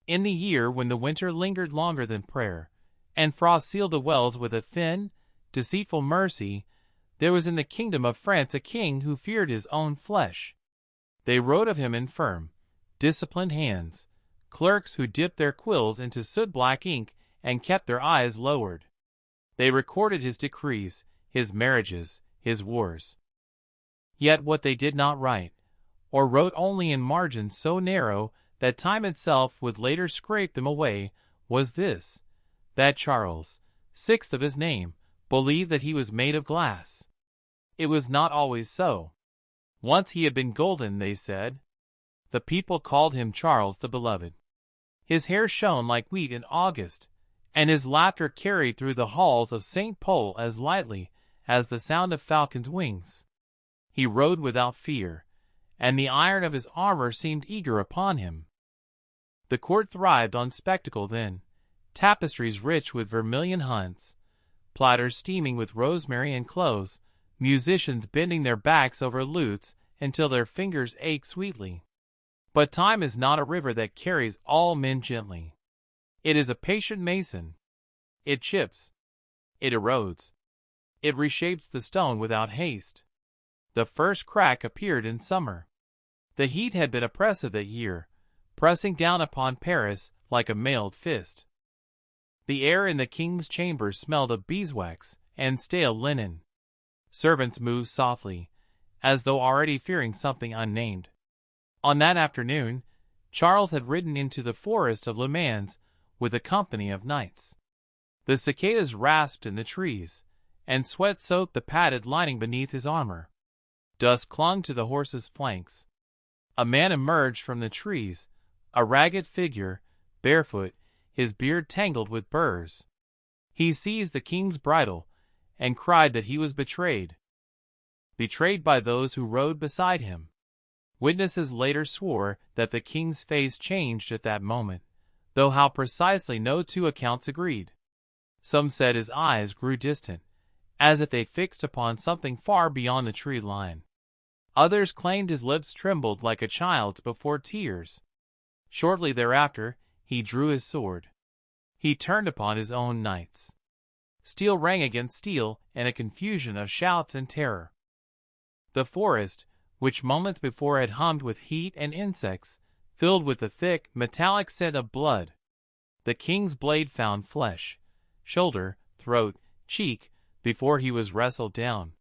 In the year when the winter lingered longer than prayer, and frost sealed the wells with a thin, deceitful mercy, there was in the kingdom of France a king who feared his own flesh. They wrote of him in firm, disciplined hands, clerks who dipped their quills into soot-black ink and kept their eyes lowered. They recorded his decrees, his marriages, his wars. Yet what they did not write, or wrote only in margins so narrow that time itself would later scrape them away, was this, that Charles, sixth of his name, believed that he was made of glass. It was not always so. Once he had been golden, they said. The people called him Charles the Beloved. His hair shone like wheat in August, and his laughter carried through the halls of St. Paul as lightly as the sound of falcons' wings. He rode without fear, and the iron of his armor seemed eager upon him. The court thrived on spectacle then, tapestries rich with vermilion hunts, platters steaming with rosemary and cloves, musicians bending their backs over lutes until their fingers ached sweetly. But time is not a river that carries all men gently. It is a patient mason. It chips. It erodes. It reshapes the stone without haste. The first crack appeared in summer. The heat had been oppressive that year, pressing down upon Paris like a mailed fist. The air in the king's chambers smelled of beeswax and stale linen. Servants moved softly, as though already fearing something unnamed. On that afternoon, Charles had ridden into the forest of Le Mans with a company of knights. The cicadas rasped in the trees, and sweat soaked the padded lining beneath his armor. Dust clung to the horse's flanks. A man emerged from the trees, a ragged figure, barefoot, his beard tangled with burrs. He seized the king's bridle and cried that he was betrayed. Betrayed by those who rode beside him. Witnesses later swore that the king's face changed at that moment, though how precisely no two accounts agreed. Some said his eyes grew distant, as if they fixed upon something far beyond the tree line. Others claimed his lips trembled like a child's before tears. Shortly thereafter, he drew his sword. He turned upon his own knights. Steel rang against steel in a confusion of shouts and terror. The forest, which moments before had hummed with heat and insects, filled with the thick, metallic scent of blood. The king's blade found flesh, shoulder, throat, cheek, before he was wrestled down.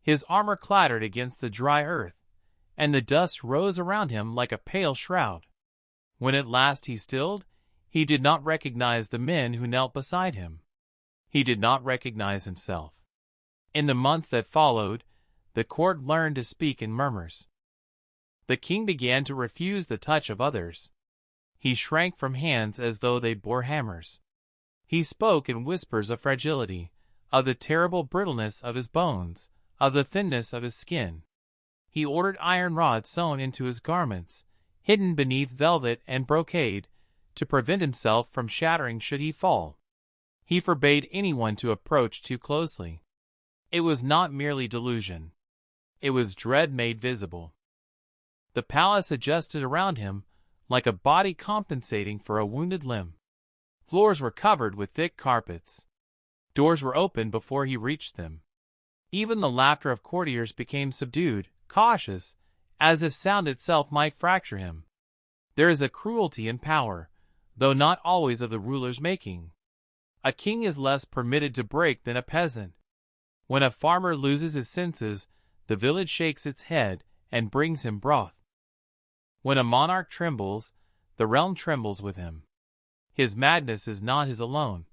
His armor clattered against the dry earth, and the dust rose around him like a pale shroud. When at last he stilled, he did not recognize the men who knelt beside him. He did not recognize himself. In the months that followed, the court learned to speak in murmurs. The king began to refuse the touch of others. He shrank from hands as though they bore hammers. He spoke in whispers of fragility, of the terrible brittleness of his bones, of the thinness of his skin. He ordered iron rods sewn into his garments, hidden beneath velvet and brocade, to prevent himself from shattering should he fall. He forbade anyone to approach too closely. It was not merely delusion. It was dread made visible. The palace adjusted around him like a body compensating for a wounded limb. Floors were covered with thick carpets. Doors were opened before he reached them. Even the laughter of courtiers became subdued, cautious, as if sound itself might fracture him. There is a cruelty in power, though not always of the ruler's making. A king is less permitted to break than a peasant. When a farmer loses his senses, the village shakes its head and brings him broth. When a monarch trembles, the realm trembles with him. His madness is not his alone.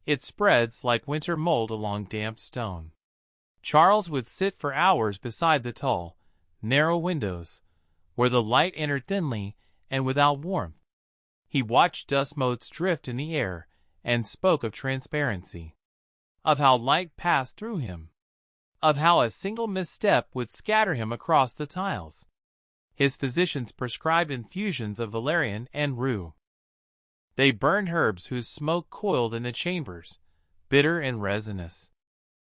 It spreads like winter mold along damp stone. Charles would sit for hours beside the tall, narrow windows, where the light entered thinly and without warmth. He watched dust motes drift in the air and spoke of transparency, of how light passed through him, of how a single misstep would scatter him across the tiles. His physicians prescribed infusions of valerian and rue. They burned herbs whose smoke coiled in the chambers, bitter and resinous.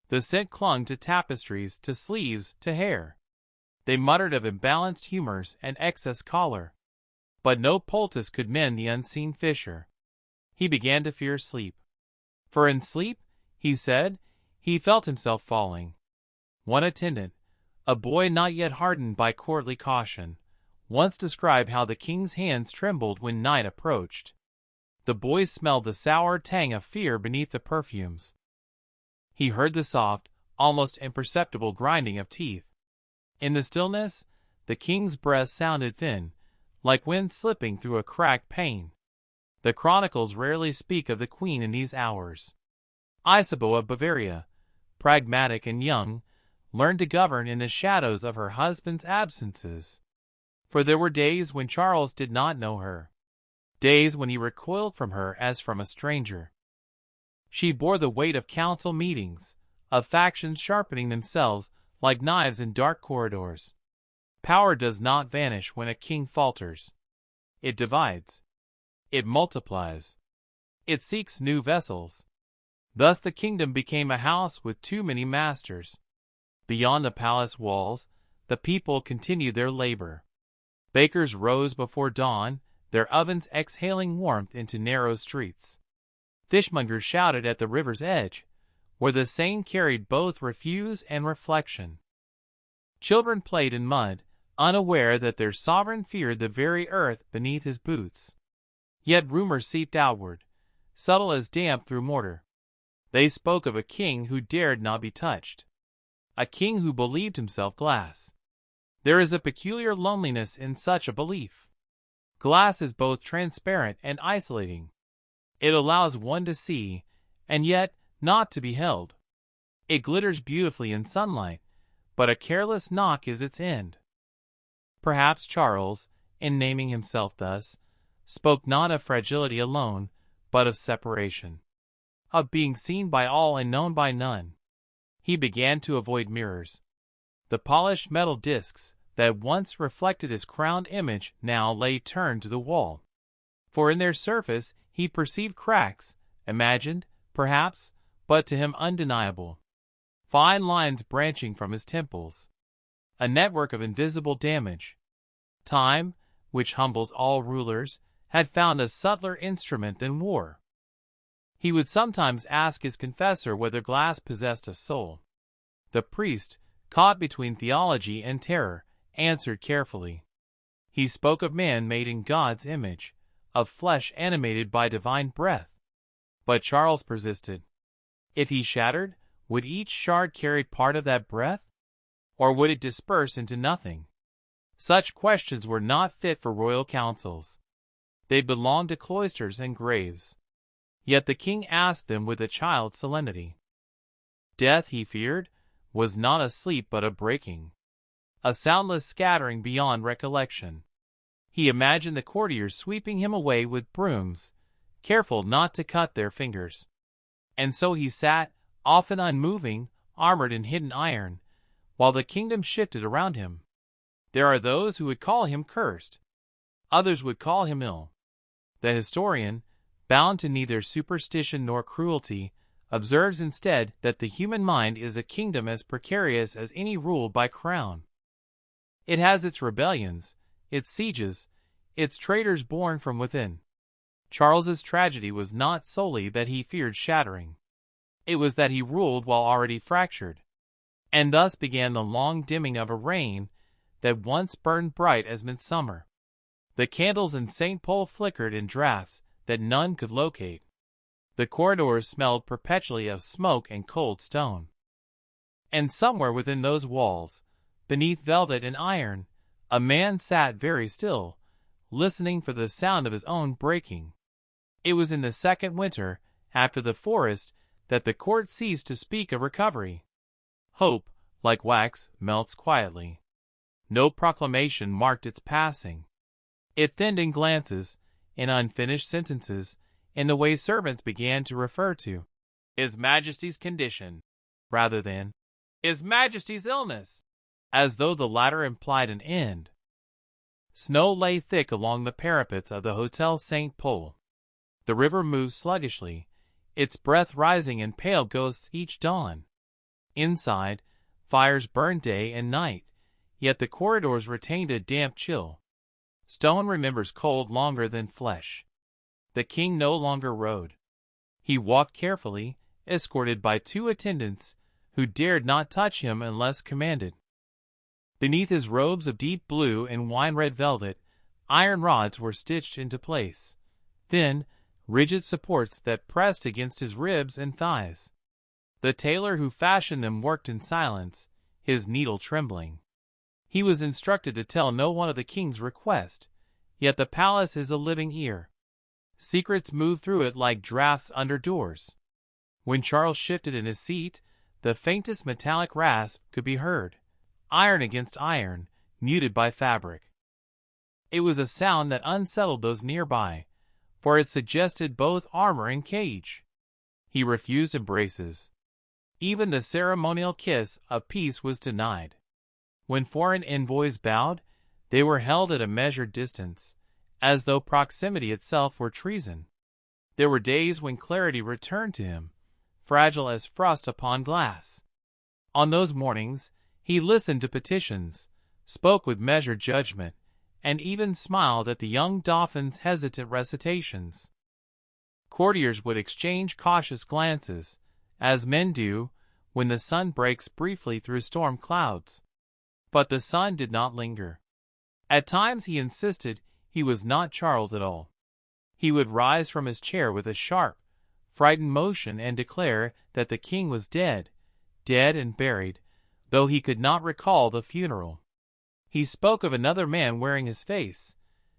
The scent clung to tapestries, to sleeves, to hair. They muttered of imbalanced humors and excess choler. But no poultice could mend the unseen fissure. He began to fear sleep. For in sleep, he said, he felt himself falling. One attendant, a boy not yet hardened by courtly caution, once described how the king's hands trembled when night approached. The boy smelled the sour tang of fear beneath the perfumes. He heard the soft, almost imperceptible grinding of teeth. In the stillness, the king's breath sounded thin, like wind slipping through a cracked pane. The chronicles rarely speak of the queen in these hours. Isabeau of Bavaria, pragmatic and young, learned to govern in the shadows of her husband's absences. For there were days when Charles did not know her, days when he recoiled from her as from a stranger. She bore the weight of council meetings, of factions sharpening themselves like knives in dark corridors. Power does not vanish when a king falters. It divides. It multiplies. It seeks new vessels. Thus the kingdom became a house with too many masters. Beyond the palace walls, the people continued their labor. Bakers rose before dawn, their ovens exhaling warmth into narrow streets. Fishmongers shouted at the river's edge, where the Seine carried both refuse and reflection. Children played in mud, unaware that their sovereign feared the very earth beneath his boots. Yet rumor seeped outward, subtle as damp through mortar. They spoke of a king who dared not be touched, a king who believed himself glass. There is a peculiar loneliness in such a belief. Glass is both transparent and isolating. It allows one to see, and yet not to be held. It glitters beautifully in sunlight, but a careless knock is its end. Perhaps Charles, in naming himself thus, spoke not of fragility alone, but of separation, of being seen by all and known by none. He began to avoid mirrors. The polished metal discs that once reflected his crowned image now lay turned to the wall. For in their surface he perceived cracks, imagined, perhaps, but to him undeniable. Fine lines branching from his temples. A network of invisible damage. Time, which humbles all rulers, had found a subtler instrument than war. He would sometimes ask his confessor whether glass possessed a soul. The priest, caught between theology and terror, answered carefully. He spoke of man made in God's image, of flesh animated by divine breath. But Charles persisted. If he shattered, would each shard carry part of that breath? Or would it disperse into nothing? Such questions were not fit for royal councils. They belonged to cloisters and graves. Yet the king asked them with a child's solemnity. Death, he feared, was not a sleep but a breaking, a soundless scattering beyond recollection. He imagined the courtiers sweeping him away with brooms, careful not to cut their fingers. And so he sat, often unmoving, armored in hidden iron, while the kingdom shifted around him. There are those who would call him cursed. Others would call him ill. The historian, bound to neither superstition nor cruelty, observes instead that the human mind is a kingdom as precarious as any ruled by crown. It has its rebellions, its sieges, its traitors born from within. Charles's tragedy was not solely that he feared shattering. It was that he ruled while already fractured. And thus began the long dimming of a reign that once burned bright as midsummer. The candles in St. Paul flickered in draughts that none could locate. The corridors smelled perpetually of smoke and cold stone. And somewhere within those walls, beneath velvet and iron, a man sat very still, listening for the sound of his own breaking. It was in the second winter, after the forest, that the court ceased to speak of recovery. Hope, like wax, melts quietly. No proclamation marked its passing. It thinned in glances, in unfinished sentences, in the way servants began to refer to His Majesty's condition, rather than His Majesty's illness, as though the latter implied an end. Snow lay thick along the parapets of the Hotel St. Paul. The river moved sluggishly, its breath rising in pale ghosts each dawn. Inside, fires burned day and night, yet the corridors retained a damp chill. Stone remembers cold longer than flesh. The king no longer rode. He walked carefully, escorted by 2 attendants, who dared not touch him unless commanded. Beneath his robes of deep blue and wine-red velvet, iron rods were stitched into place, thin, rigid supports that pressed against his ribs and thighs. The tailor who fashioned them worked in silence, his needle trembling. He was instructed to tell no one of the king's request, yet the palace is a living ear. Secrets move through it like drafts under doors. When Charles shifted in his seat, the faintest metallic rasp could be heard, iron against iron, muted by fabric. It was a sound that unsettled those nearby, for it suggested both armor and cage. He refused embraces. Even the ceremonial kiss of peace was denied. When foreign envoys bowed, they were held at a measured distance, as though proximity itself were treason. There were days when clarity returned to him, fragile as frost upon glass. On those mornings, he listened to petitions, spoke with measured judgment, and even smiled at the young dauphin's hesitant recitations. Courtiers would exchange cautious glances, as men do when the sun breaks briefly through storm clouds. But the sun did not linger. At times he insisted he was not Charles at all. He would rise from his chair with a sharp, frightened motion and declare that the king was dead, dead and buried, though he could not recall the funeral. He spoke of another man wearing his face,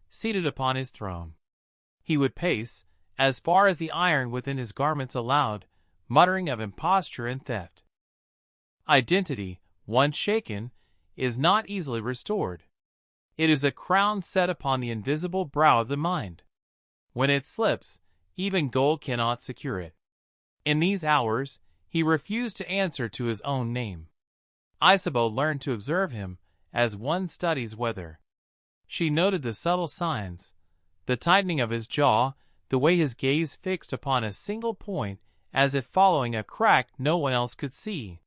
seated upon his throne. He would pace, as far as the iron within his garments allowed, muttering of imposture and theft. Identity, once shaken, is not easily restored. It is a crown set upon the invisible brow of the mind. When it slips, even gold cannot secure it. In these hours, he refused to answer to his own name. Isabeau learned to observe him as one studies weather. She noted the subtle signs, the tightening of his jaw, the way his gaze fixed upon a single point as if following a crack no one else could see.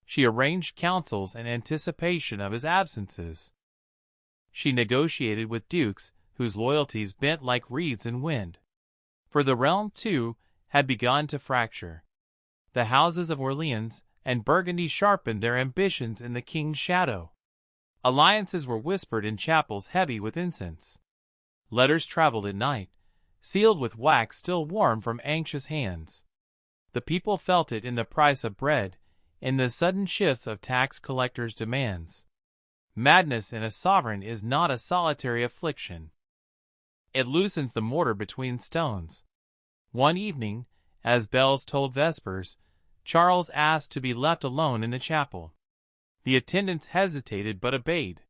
She arranged councils in anticipation of his absences. She negotiated with dukes whose loyalties bent like reeds in wind. For the realm, too, had begun to fracture. The houses of Orleans and Burgundy sharpened their ambitions in the king's shadow. Alliances were whispered in chapels heavy with incense. Letters traveled at night, sealed with wax still warm from anxious hands. The people felt it in the price of bread, in the sudden shifts of tax collectors' demands. Madness in a sovereign is not a solitary affliction. It loosens the mortar between stones. One evening, as bells tolled vespers, Charles asked to be left alone in the chapel. The attendants hesitated but obeyed.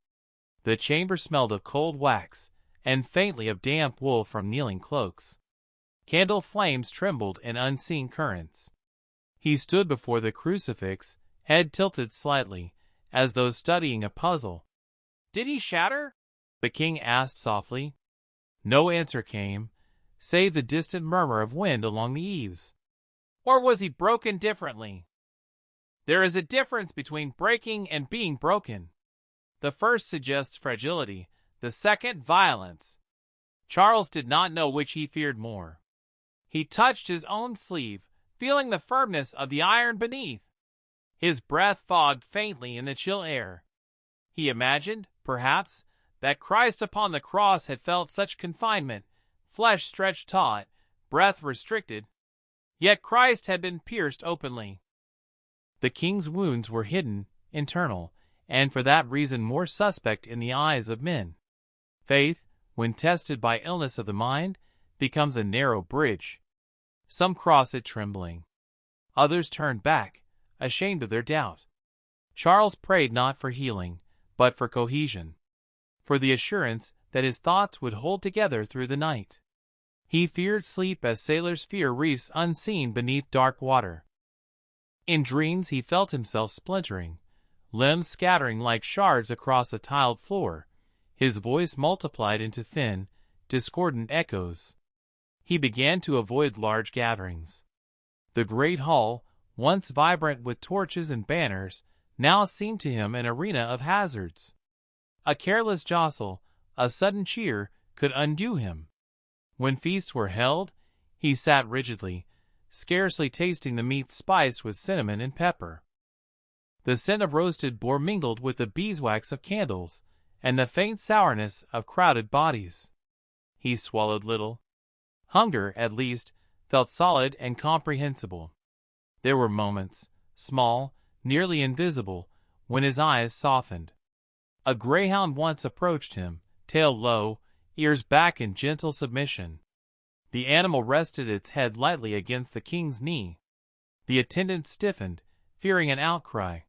The chamber smelled of cold wax, and faintly of damp wool from kneeling cloaks. Candle flames trembled in unseen currents. He stood before the crucifix, head tilted slightly, as though studying a puzzle. "Did he shatter?" the king asked softly. No answer came, save the distant murmur of wind along the eaves. "Or was he broken differently?" There is a difference between breaking and being broken. The first suggests fragility, the second violence. Charles did not know which he feared more. He touched his own sleeve, feeling the firmness of the iron beneath. His breath fogged faintly in the chill air. He imagined, perhaps, that Christ upon the cross had felt such confinement, flesh stretched taut, breath restricted. Yet Christ had been pierced openly. The king's wounds were hidden, internal, and for that reason more suspect in the eyes of men. Faith, when tested by illness of the mind, becomes a narrow bridge. Some cross it trembling. Others turn back, ashamed of their doubt. Charles prayed not for healing, but for cohesion, for the assurance that his thoughts would hold together through the night. He feared sleep as sailors fear reefs unseen beneath dark water. In dreams he felt himself splintering, limbs scattering like shards across a tiled floor, his voice multiplied into thin, discordant echoes. He began to avoid large gatherings. The great hall, once vibrant with torches and banners, now seemed to him an arena of hazards. A careless jostle, a sudden cheer could undo him. When feasts were held, he sat rigidly, scarcely tasting the meat spiced with cinnamon and pepper. The scent of roasted boar mingled with the beeswax of candles, and the faint sourness of crowded bodies. He swallowed little. Hunger, at least, felt solid and comprehensible. There were moments, small, nearly invisible, when his eyes softened. A greyhound once approached him, tail low, ears back in gentle submission. The animal rested its head lightly against the king's knee. The attendant stiffened, fearing an outcry.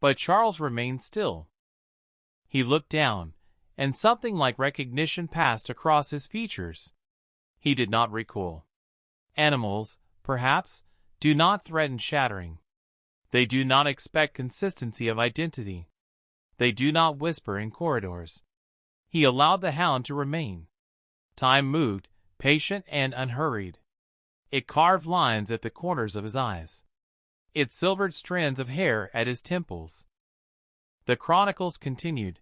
But Charles remained still. He looked down, and something like recognition passed across his features. He did not recoil. Animals, perhaps, do not threaten shattering. They do not expect consistency of identity. They do not whisper in corridors. He allowed the hound to remain. Time moved, patient and unhurried. It carved lines at the corners of his eyes. It silvered strands of hair at his temples. The chronicles continued,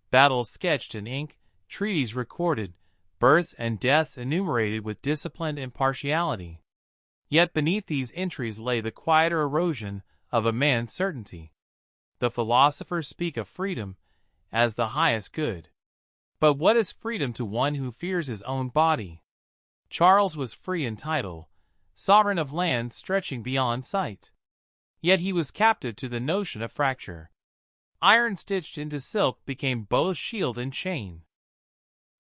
battles sketched in ink, treaties recorded, births and deaths enumerated with disciplined impartiality. Yet beneath these entries lay the quieter erosion of a man's certainty. The philosophers speak of freedom as the highest good. But what is freedom to one who fears his own body? Charles was free in title, sovereign of land stretching beyond sight. Yet he was captive to the notion of fracture. Iron stitched into silk became both shield and chain.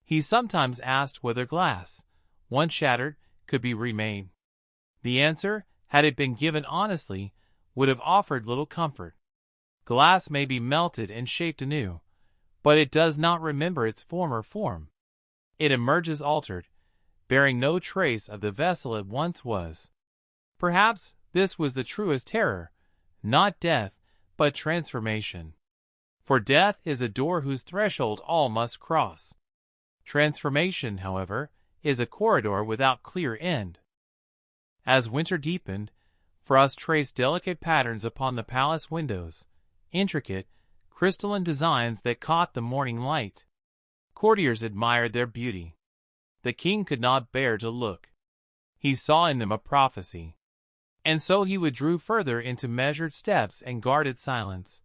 He sometimes asked whether glass, once shattered, could be remade. The answer, had it been given honestly, would have offered little comfort. Glass may be melted and shaped anew, but it does not remember its former form. It emerges altered, bearing no trace of the vessel it once was. Perhaps this was the truest terror, not death, but transformation. For death is a door whose threshold all must cross. Transformation, however, is a corridor without clear end. As winter deepened, frost traced delicate patterns upon the palace windows, intricate, crystalline designs that caught the morning light. Courtiers admired their beauty. The king could not bear to look. He saw in them a prophecy. And so he withdrew further into measured steps and guarded silence,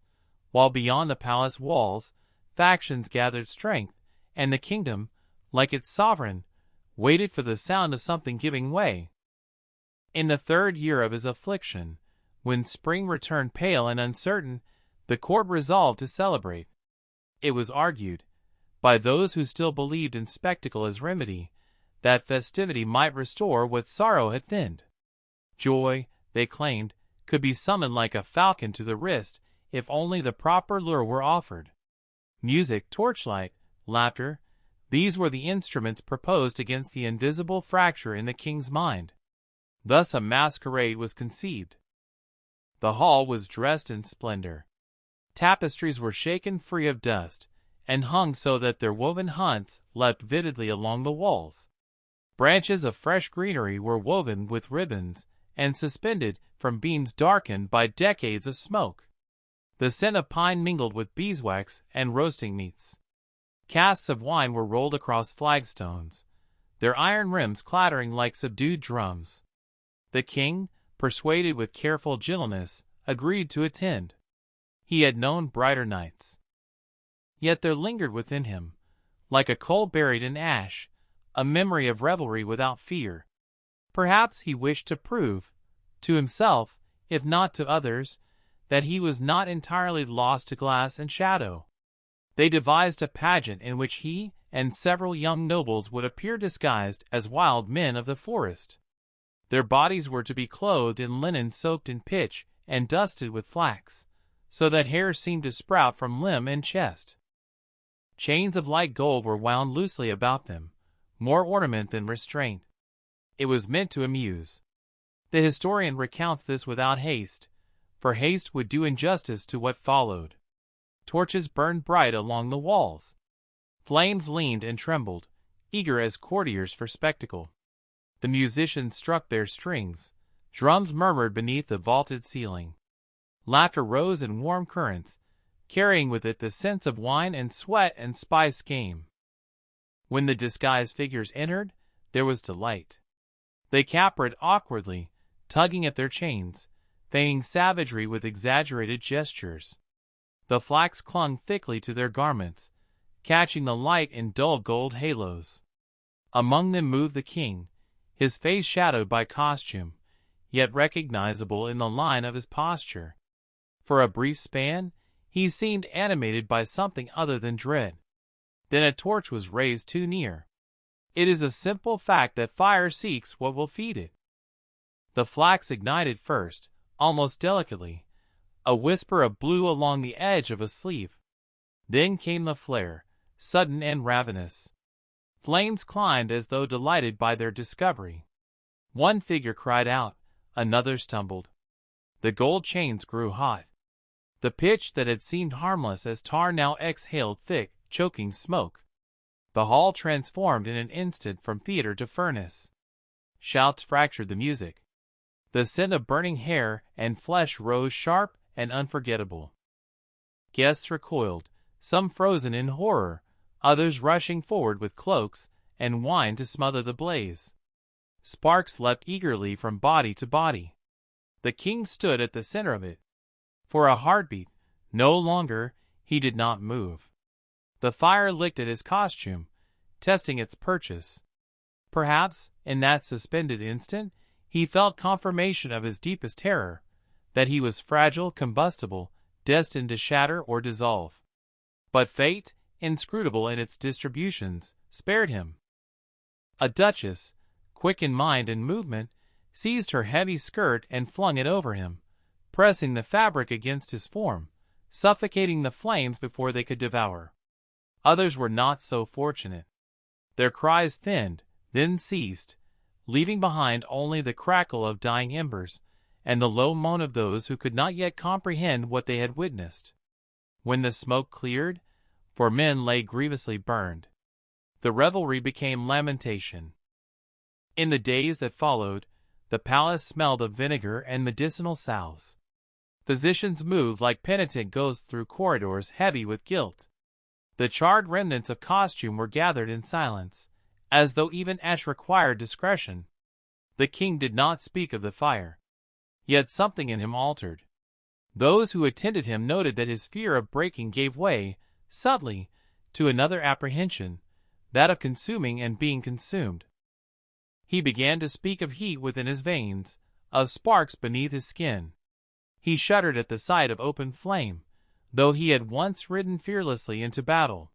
while beyond the palace walls, factions gathered strength, and the kingdom, like its sovereign, waited for the sound of something giving way. In the 3rd year of his affliction, when spring returned pale and uncertain, the court resolved to celebrate. It was argued, by those who still believed in spectacle as remedy, that festivity might restore what sorrow had thinned. Joy, they claimed, could be summoned like a falcon to the wrist if only the proper lure were offered. Music, torchlight, laughter, these were the instruments proposed against the invisible fracture in the king's mind. Thus a masquerade was conceived. The hall was dressed in splendor. Tapestries were shaken free of dust, and hung so that their woven hunts leapt vividly along the walls. Branches of fresh greenery were woven with ribbons, and suspended from beams darkened by decades of smoke. The scent of pine mingled with beeswax and roasting meats. Casks of wine were rolled across flagstones, their iron rims clattering like subdued drums. The king, persuaded with careful gentleness, agreed to attend. He had known brighter nights. Yet there lingered within him, like a coal buried in ash, a memory of revelry without fear. Perhaps he wished to prove, to himself, if not to others, that he was not entirely lost to glass and shadow. They devised a pageant in which he and several young nobles would appear disguised as wild men of the forest. Their bodies were to be clothed in linen soaked in pitch and dusted with flax, so that hair seemed to sprout from limb and chest. Chains of light gold were wound loosely about them, more ornament than restraint. It was meant to amuse. The historian recounts this without haste, for haste would do injustice to what followed. Torches burned bright along the walls. Flames leaned and trembled, eager as courtiers for spectacle. The musicians struck their strings. Drums murmured beneath the vaulted ceiling. Laughter rose in warm currents, carrying with it the scents of wine and sweat and spice game. When the disguised figures entered, there was delight. They capered awkwardly, tugging at their chains, feigning savagery with exaggerated gestures. The flax clung thickly to their garments, catching the light in dull gold halos. Among them moved the king, his face shadowed by costume, yet recognizable in the line of his posture. For a brief span, he seemed animated by something other than dread. Then a torch was raised too near. It is a simple fact that fire seeks what will feed it. The flax ignited first, almost delicately, a whisper of blue along the edge of a sleeve. Then came the flare, sudden and ravenous. Flames climbed as though delighted by their discovery. One figure cried out, another stumbled. The gold chains grew hot. The pitch that had seemed harmless as tar now exhaled thick, choking smoke. The hall transformed in an instant from theater to furnace. Shouts fractured the music. The scent of burning hair and flesh rose sharp and unforgettable. Guests recoiled, some frozen in horror, others rushing forward with cloaks and wine to smother the blaze. Sparks leapt eagerly from body to body. The king stood at the center of it. For a heartbeat, no longer, he did not move. The fire licked at his costume, testing its purchase. Perhaps, in that suspended instant, he felt confirmation of his deepest terror, that he was fragile, combustible, destined to shatter or dissolve. But fate, inscrutable in its distributions, spared him. A duchess, quick in mind and movement, seized her heavy skirt and flung it over him, pressing the fabric against his form, suffocating the flames before they could devour. Others were not so fortunate. Their cries thinned, then ceased, leaving behind only the crackle of dying embers and the low moan of those who could not yet comprehend what they had witnessed. When the smoke cleared, for men lay grievously burned, the revelry became lamentation. In the days that followed, the palace smelled of vinegar and medicinal salves. Physicians moved like penitent ghosts through corridors heavy with guilt. The charred remnants of costume were gathered in silence, as though even ash required discretion. The king did not speak of the fire. Yet something in him altered. Those who attended him noted that his fear of breaking gave way, subtly, to another apprehension, that of consuming and being consumed. He began to speak of heat within his veins, of sparks beneath his skin. He shuddered at the sight of open flame, though he had once ridden fearlessly into battle.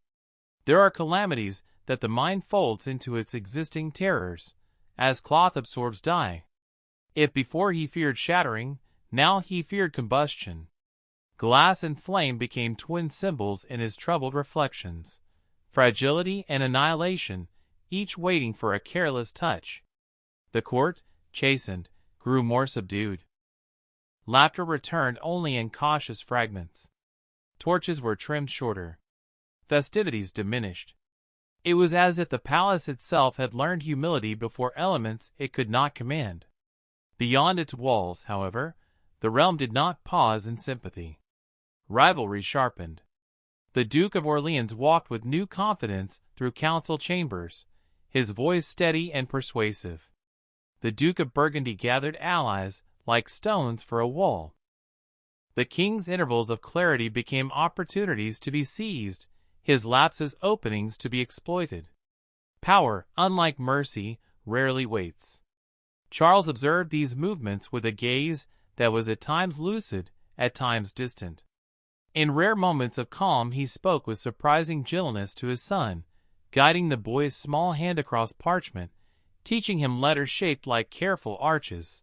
There are calamities that the mind folds into its existing terrors, as cloth absorbs dye. If before he feared shattering, now he feared combustion. Glass and flame became twin symbols in his troubled reflections. Fragility and annihilation, each waiting for a careless touch. The court, chastened, grew more subdued. Laughter returned only in cautious fragments. Torches were trimmed shorter. Festivities diminished. It was as if the palace itself had learned humility before elements it could not command. Beyond its walls, however, the realm did not pause in sympathy. Rivalry sharpened. The Duke of Orleans walked with new confidence through council chambers, his voice steady and persuasive. The Duke of Burgundy gathered allies like stones for a wall. The king's intervals of clarity became opportunities to be seized, his lapses openings to be exploited. Power, unlike mercy, rarely waits. Charles observed these movements with a gaze that was at times lucid, at times distant. In rare moments of calm he spoke with surprising gentleness to his son, guiding the boy's small hand across parchment, teaching him letters shaped like careful arches.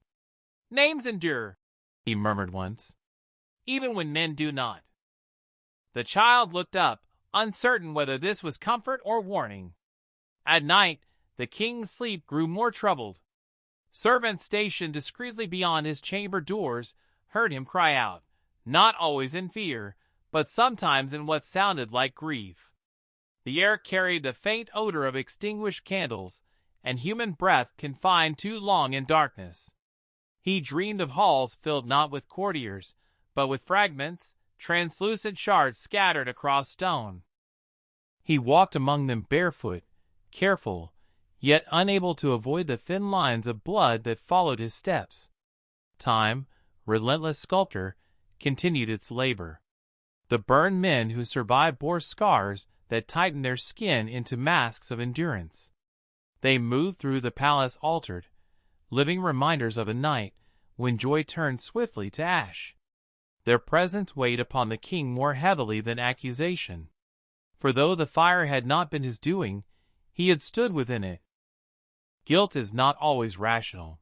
"Names endure," he murmured once, "even when men do not." The child looked up, uncertain whether this was comfort or warning. At night, the king's sleep grew more troubled. Servants stationed discreetly beyond his chamber doors heard him cry out, not always in fear, but sometimes in what sounded like grief. The air carried the faint odor of extinguished candles and human breath confined too long in darkness. He dreamed of halls filled not with courtiers, but with fragments, translucent shards scattered across stone. He walked among them barefoot, careful, yet unable to avoid the thin lines of blood that followed his steps. Time, relentless sculptor, continued its labor. The burned men who survived bore scars that tightened their skin into masks of endurance. They moved through the palace altered, living reminders of a night when joy turned swiftly to ash. Their presence weighed upon the king more heavily than accusation. For though the fire had not been his doing, he had stood within it. Guilt is not always rational.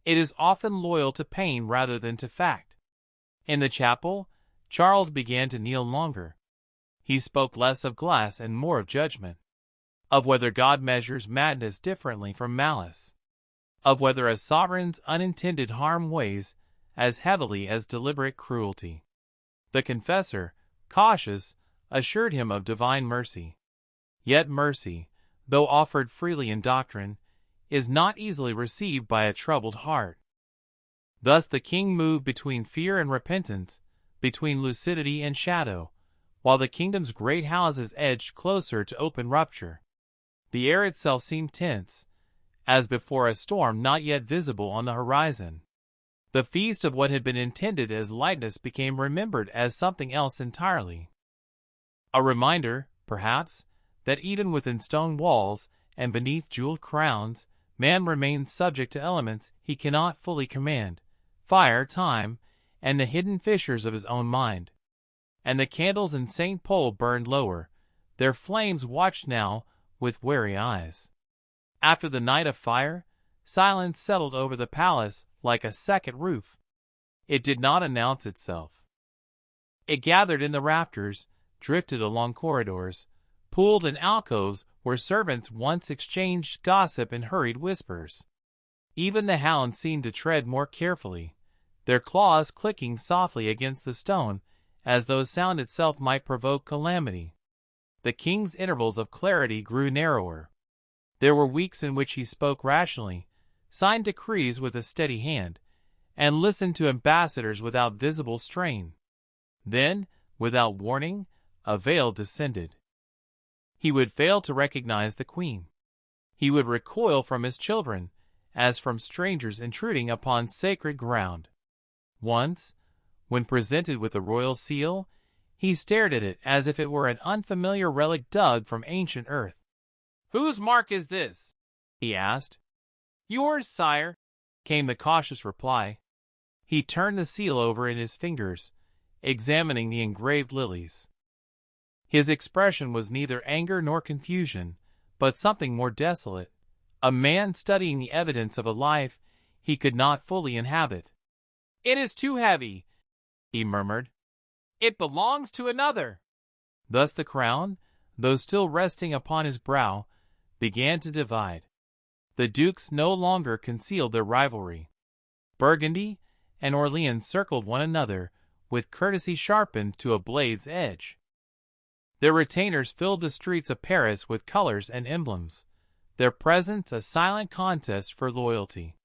It is often loyal to pain rather than to fact. In the chapel, Charles began to kneel longer. He spoke less of glass and more of judgment, of whether God measures madness differently from malice, of whether a sovereign's unintended harm weighs as heavily as deliberate cruelty. The confessor, cautious, assured him of divine mercy. Yet mercy, though offered freely in doctrine, is not easily received by a troubled heart. Thus the king moved between fear and repentance, between lucidity and shadow, while the kingdom's great houses edged closer to open rupture. The air itself seemed tense, as before a storm not yet visible on the horizon. The feast of what had been intended as lightness became remembered as something else entirely. A reminder, perhaps, that even within stone walls and beneath jeweled crowns, man remains subject to elements he cannot fully command, fire, time, and the hidden fissures of his own mind. And the candles in St. Paul burned lower, their flames watched now with wary eyes. After the night of fire, silence settled over the palace like a second roof. It did not announce itself. It gathered in the rafters, drifted along corridors, pooled in alcoves where servants once exchanged gossip in hurried whispers. Even the hounds seemed to tread more carefully, their claws clicking softly against the stone, as though sound itself might provoke calamity. The king's intervals of clarity grew narrower. There were weeks in which he spoke rationally, signed decrees with a steady hand, and listened to ambassadors without visible strain. Then, without warning, a veil descended. He would fail to recognize the queen. He would recoil from his children, as from strangers intruding upon sacred ground. Once, when presented with the royal seal, he stared at it as if it were an unfamiliar relic dug from ancient earth. "Whose mark is this?" he asked. "Yours, sire," came the cautious reply. He turned the seal over in his fingers, examining the engraved lilies. His expression was neither anger nor confusion, but something more desolate, a man studying the evidence of a life he could not fully inhabit. "It is too heavy," he murmured. "It belongs to another." Thus the crown, though still resting upon his brow, began to divide. The dukes no longer concealed their rivalry. Burgundy and Orleans circled one another, with courtesy sharpened to a blade's edge. Their retainers filled the streets of Paris with colors and emblems, their presence a silent contest for loyalty.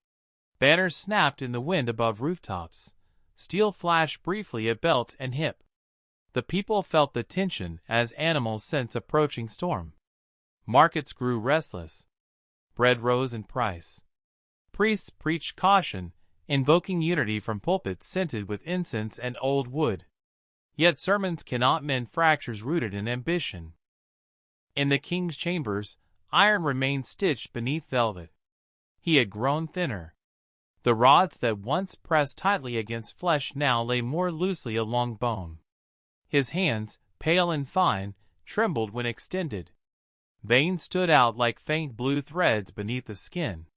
Banners snapped in the wind above rooftops. Steel flashed briefly at belt and hip. The people felt the tension as animals sense approaching storm. Markets grew restless. Bread rose in price. Priests preached caution, invoking unity from pulpits scented with incense and old wood. Yet sermons cannot mend fractures rooted in ambition. In the king's chambers, iron remained stitched beneath velvet. He had grown thinner. The rods that once pressed tightly against flesh now lay more loosely along bone. His hands, pale and fine, trembled when extended. Veins stood out like faint blue threads beneath the skin.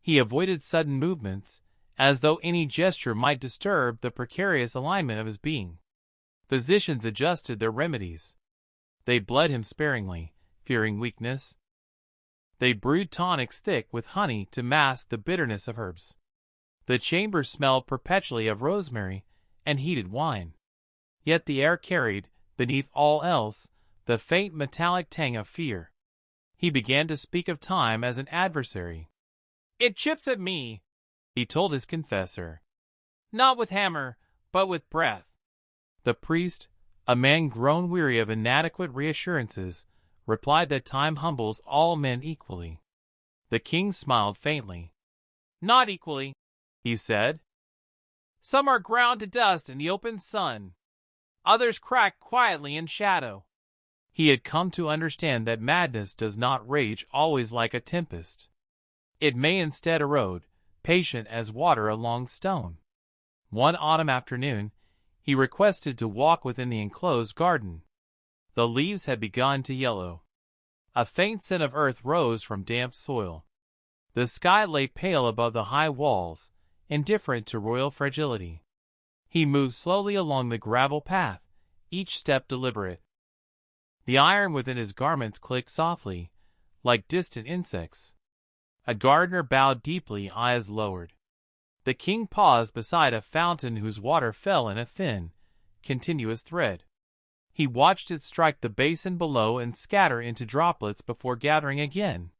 He avoided sudden movements, as though any gesture might disturb the precarious alignment of his being. Physicians adjusted their remedies. They bled him sparingly, fearing weakness. They brewed tonics thick with honey to mask the bitterness of herbs. The chamber smelled perpetually of rosemary and heated wine. Yet the air carried, beneath all else, the faint metallic tang of fear. He began to speak of time as an adversary. "It chips at me," he told his confessor. "Not with hammer, but with breath." The priest, a man grown weary of inadequate reassurances, replied that time humbles all men equally. The king smiled faintly. Not equally, he said. Some are ground to dust in the open sun. Others crack quietly in shadow. He had come to understand that madness does not rage always like a tempest. It may instead erode, patient as water along stone. One autumn afternoon, he requested to walk within the enclosed garden. The leaves had begun to yellow. A faint scent of earth rose from damp soil. The sky lay pale above the high walls, indifferent to royal fragility. He moved slowly along the gravel path, each step deliberate. The iron within his garments clicked softly, like distant insects. A gardener bowed deeply, eyes lowered. The king paused beside a fountain whose water fell in a thin, continuous thread. He watched it strike the basin below and scatter into droplets before gathering again.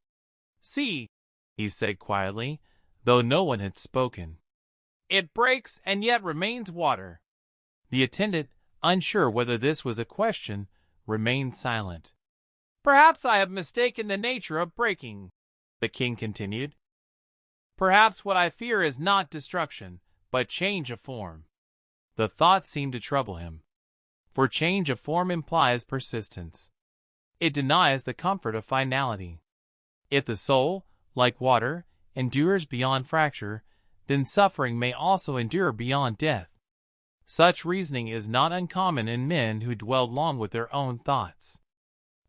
See, he said quietly, though no one had spoken. It breaks and yet remains water. The attendant, unsure whether this was a question, remained silent. Perhaps I have mistaken the nature of breaking, the king continued. Perhaps what I fear is not destruction, but change of form. The thought seemed to trouble him. For change of form implies persistence. It denies the comfort of finality. If the soul, like water, endures beyond fracture, then suffering may also endure beyond death. Such reasoning is not uncommon in men who dwell long with their own thoughts.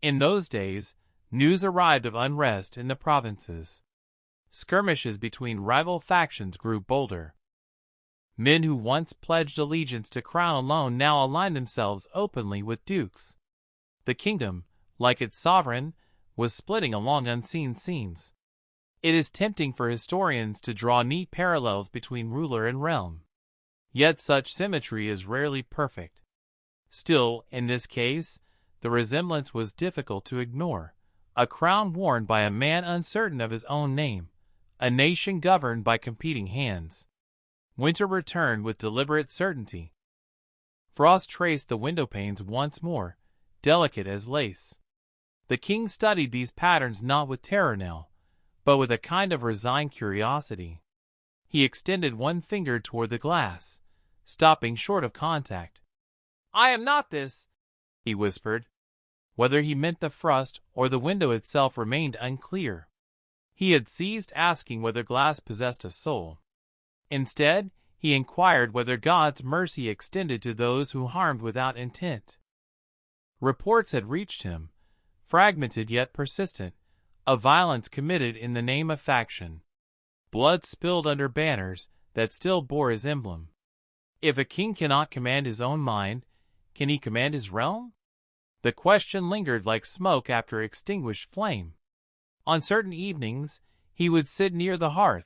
In those days, news arrived of unrest in the provinces. Skirmishes between rival factions grew bolder. Men who once pledged allegiance to crown alone now aligned themselves openly with dukes. The kingdom, like its sovereign, was splitting along unseen seams. It is tempting for historians to draw neat parallels between ruler and realm. Yet such symmetry is rarely perfect. Still, in this case, the resemblance was difficult to ignore. A crown worn by a man uncertain of his own name, a nation governed by competing hands. Winter returned with deliberate certainty. Frost traced the windowpanes once more, delicate as lace. The king studied these patterns not with terror now, but with a kind of resigned curiosity. He extended one finger toward the glass, stopping short of contact. I am not this, he whispered. Whether he meant the frost or the window itself remained unclear. He had ceased asking whether glass possessed a soul. Instead, he inquired whether God's mercy extended to those who harmed without intent. Reports had reached him, fragmented yet persistent, of violence committed in the name of faction. Blood spilled under banners that still bore his emblem. If a king cannot command his own mind, can he command his realm? The question lingered like smoke after extinguished flame. On certain evenings, he would sit near the hearth,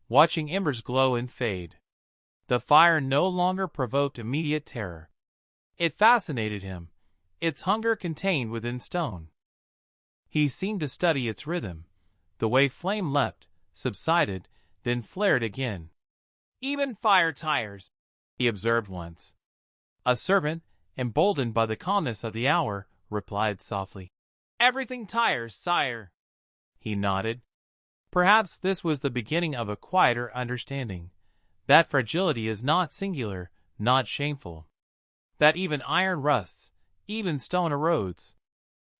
watching embers glow and fade. The fire no longer provoked immediate terror. It fascinated him, its hunger contained within stone. He seemed to study its rhythm, the way flame leapt, subsided, then flared again. Even fire tires, he observed once. A servant, emboldened by the calmness of the hour, replied softly. Everything tires, sire. He nodded. Perhaps this was the beginning of a quieter understanding. That fragility is not singular, not shameful. That even iron rusts, even stone erodes.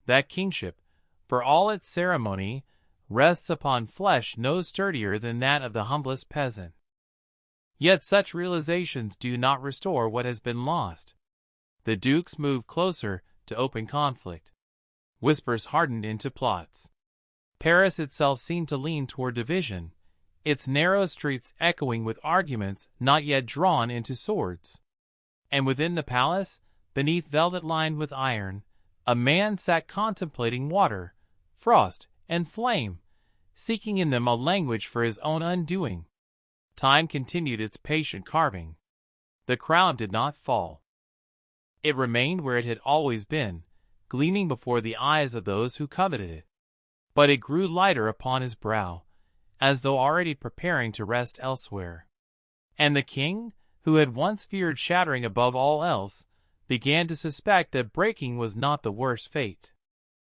That kingship, for all its ceremony, rests upon flesh no sturdier than that of the humblest peasant. Yet such realizations do not restore what has been lost. The dukes moved closer to open conflict. Whispers hardened into plots. Paris itself seemed to lean toward division, its narrow streets echoing with arguments not yet drawn into swords. And within the palace, beneath velvet lined with iron, a man sat contemplating water, frost, and flame, seeking in them a language for his own undoing. Time continued its patient carving. The crown did not fall. It remained where it had always been, gleaming before the eyes of those who coveted it. But it grew lighter upon his brow, as though already preparing to rest elsewhere. And the king, who had once feared shattering above all else, began to suspect that breaking was not the worst fate.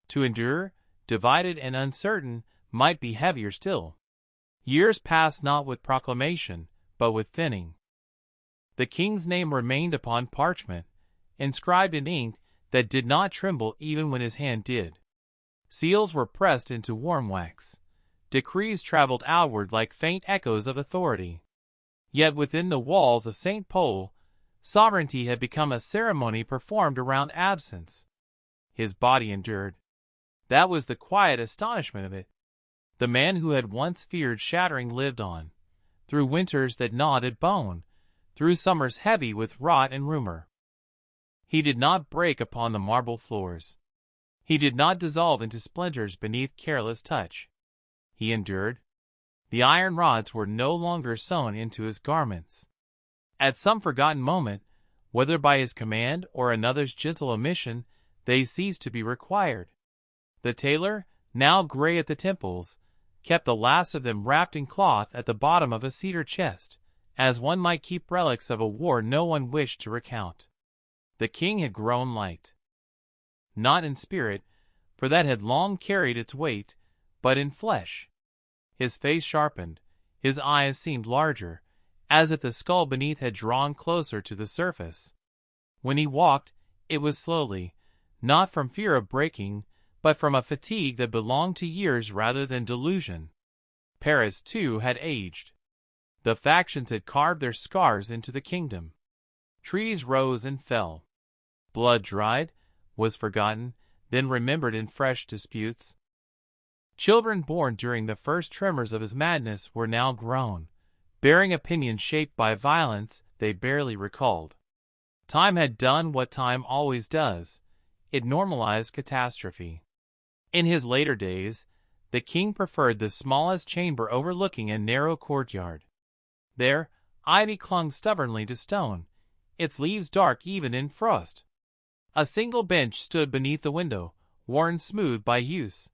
To endure, divided and uncertain, might be heavier still. Years passed not with proclamation, but with thinning. The king's name remained upon parchment, inscribed in ink that did not tremble even when his hand did. Seals were pressed into warm wax. Decrees traveled outward like faint echoes of authority. Yet within the walls of St. Pol, sovereignty had become a ceremony performed around absence. His body endured. That was the quiet astonishment of it. The man who had once feared shattering lived on, through winters that gnawed at bone, through summers heavy with rot and rumor. He did not break upon the marble floors. He did not dissolve into splinters beneath careless touch. He endured. The iron rods were no longer sewn into his garments. At some forgotten moment, whether by his command or another's gentle omission, they ceased to be required. The tailor, now gray at the temples, kept the last of them wrapped in cloth at the bottom of a cedar chest, as one might keep relics of a war no one wished to recount. The king had grown light. Not in spirit, for that had long carried its weight, but in flesh. His face sharpened, his eyes seemed larger, as if the skull beneath had drawn closer to the surface. When he walked, it was slowly, not from fear of breaking, but from a fatigue that belonged to years rather than delusion. Paris, too, had aged. The factions had carved their scars into the kingdom. Trees rose and fell. Blood dried, was forgotten, then remembered in fresh disputes. Children born during the first tremors of his madness were now grown, bearing opinions shaped by violence they barely recalled. Time had done what time always does. It normalized catastrophe. In his later days, the king preferred the smallest chamber overlooking a narrow courtyard. There, ivy clung stubbornly to stone, its leaves dark even in frost. A single bench stood beneath the window, worn smooth by use.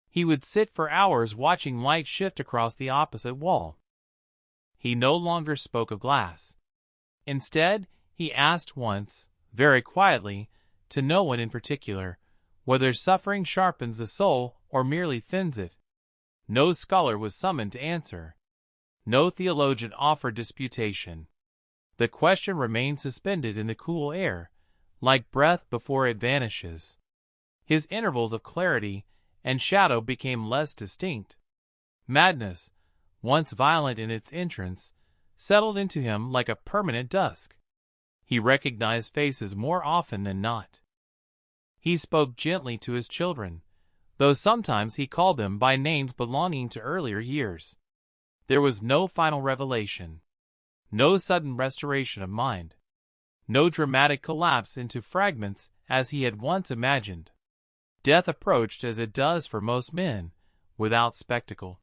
He would sit for hours watching light shift across the opposite wall. He no longer spoke of glass. Instead, he asked once, very quietly, to no one in particular, whether suffering sharpens the soul or merely thins it. No scholar was summoned to answer. No theologian offered disputation. The question remained suspended in the cool air, like breath before it vanishes. His intervals of clarity and shadow became less distinct. Madness, once violent in its entrance, settled into him like a permanent dusk. He recognized faces more often than not. He spoke gently to his children, though sometimes he called them by names belonging to earlier years. There was no final revelation, no sudden restoration of mind, no dramatic collapse into fragments as he had once imagined. Death approached as it does for most men, without spectacle.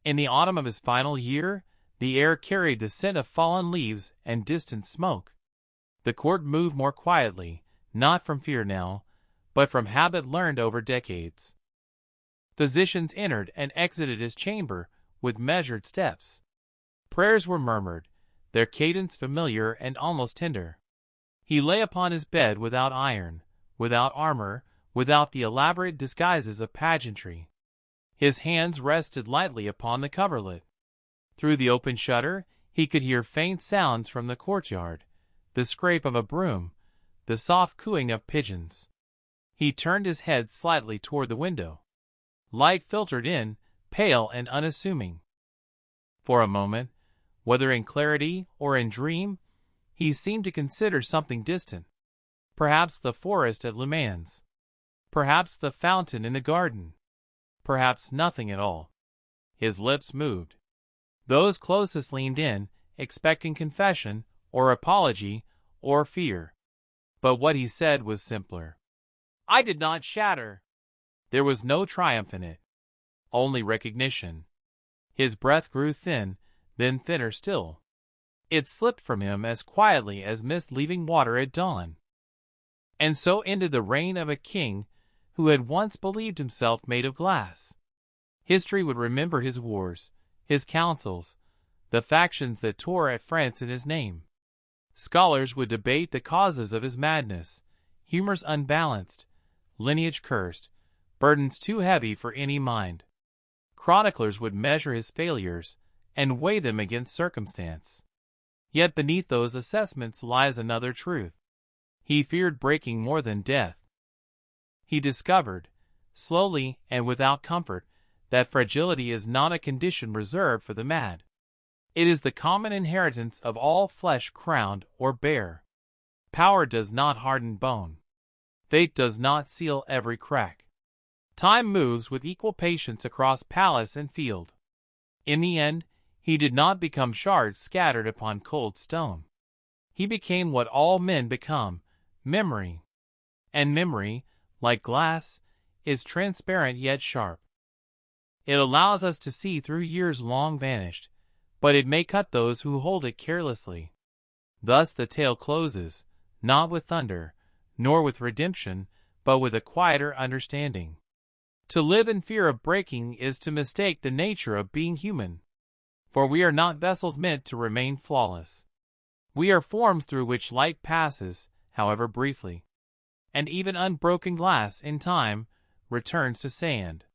In the autumn of his final year, the air carried the scent of fallen leaves and distant smoke. The court moved more quietly, not from fear now, but from habit learned over decades. Physicians entered and exited his chamber with measured steps. Prayers were murmured, their cadence familiar and almost tender. He lay upon his bed without iron, without armor, without the elaborate disguises of pageantry. His hands rested lightly upon the coverlet. Through the open shutter, he could hear faint sounds from the courtyard, the scrape of a broom, the soft cooing of pigeons. He turned his head slightly toward the window. Light filtered in, pale and unassuming. For a moment, whether in clarity or in dream, he seemed to consider something distant. Perhaps the forest at Le Mans. Perhaps the fountain in the garden. Perhaps nothing at all. His lips moved. Those closest leaned in, expecting confession, or apology, or fear. But what he said was simpler. "I did not shatter." There was no triumph in it, only recognition. His breath grew thin, then thinner still. It slipped from him as quietly as mist leaving water at dawn. And so ended the reign of a king who had once believed himself made of glass. History would remember his wars, his councils, the factions that tore at France in his name. Scholars would debate the causes of his madness, humors unbalanced, lineage cursed, burdens too heavy for any mind. Chroniclers would measure his failures and weigh them against circumstance. Yet beneath those assessments lies another truth. He feared breaking more than death. He discovered, slowly and without comfort, that fragility is not a condition reserved for the mad. It is the common inheritance of all flesh, crowned or bare. Power does not harden bone. Fate does not seal every crack. Time moves with equal patience across palace and field. In the end, he did not become shards scattered upon cold stone. He became what all men become, memory. And memory, like glass, is transparent yet sharp. It allows us to see through years long vanished, but it may cut those who hold it carelessly. Thus the tale closes, not with thunder, nor with redemption, but with a quieter understanding. To live in fear of breaking is to mistake the nature of being human. For we are not vessels meant to remain flawless. We are forms through which light passes, however briefly. And even unbroken glass, in time, returns to sand.